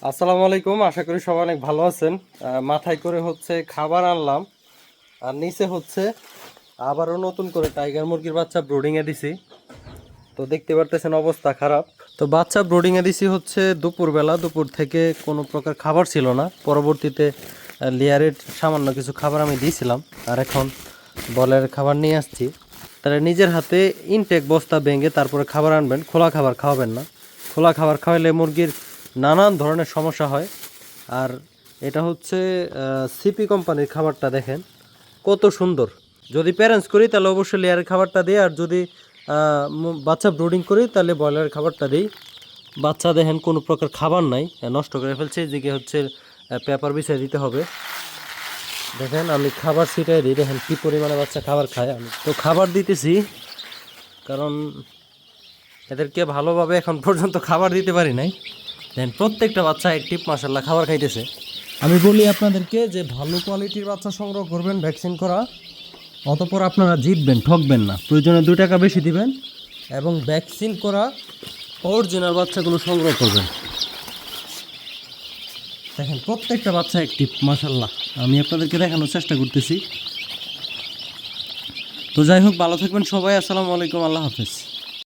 আসসালামু আলাইকুম, আশা করি সবাই অনেক ভালো আছেন। মাথায় করে হচ্ছে খাবার আনলাম, আর নিচে হচ্ছে আবারও নতুন করে টাইগার মুরগির বাচ্চা ব্রুডিংয়ে দিছি। তো দেখতে পারতেছেন অবস্থা খারাপ। তো বাচ্চা ব্রুডিংয়ে দিছি হচ্ছে দুপুরবেলা, দুপুর থেকে কোনো প্রকার খাবার ছিল না। পরবর্তীতে লেয়ারের সামান্য কিছু খাবার আমি দিয়েছিলাম, আর এখন বলের খাবার নিয়ে আসছি। তাহলে নিজের হাতে ইনটেক বস্তা ভেঙে তারপরে খাবার আনবেন, খোলা খাবার খাওয়াবেন না। খোলা খাবার খাওয়ালে মুরগির নানান ধরনের সমস্যা হয়। আর এটা হচ্ছে সিপি কোম্পানির খাবারটা, দেখেন কত সুন্দর। যদি প্যারেন্টস করি তাহলে অবশ্যই লেয়ারের খাবারটা দিই, আর যদি বাচ্চা ব্রুডিং করি তাহলে ব্রয়লারের খাবারটা দিই। বাচ্চা দেখেন কোনো প্রকার খাবার নাই, নষ্ট করে ফেলছে। এদিকে হচ্ছে পেপার বিছিয়ে দিতে হবে। দেখেন আমি খাবার ছিটাই দিই, দেখেন কী পরিমাণে বাচ্চা খাবার খায়। আমি তো খাবার দিতেছি, কারণ এদেরকে ভালোভাবে এখন পর্যন্ত খাবার দিতে পারি নাই। দেখেন প্রত্যেকটা বাচ্চা অ্যাক্টিভ, মাশাল্লাহ খাবার খাইতেছে। আমি বলি আপনাদেরকে যে ভালো কোয়ালিটির বাচ্চা সংগ্রহ করবেন, ভ্যাকসিন করা, অতপর আপনারা জিতবেন, ঠকবেন না। প্রয়োজনে 2 টাকা বেশি দিবেন এবং ভ্যাকসিন করা অরিজিনাল বাচ্চাগুলো সংগ্রহ করবেন। দেখেন প্রত্যেকটা বাচ্চা অ্যাক্টিভ, মাশাল্লাহ। আমি আপনাদেরকে দেখানোর চেষ্টা করতেছি। তো যাই হোক, ভালো থাকবেন সবাই। আসসালামু আলাইকুম, আল্লাহ হাফেজ।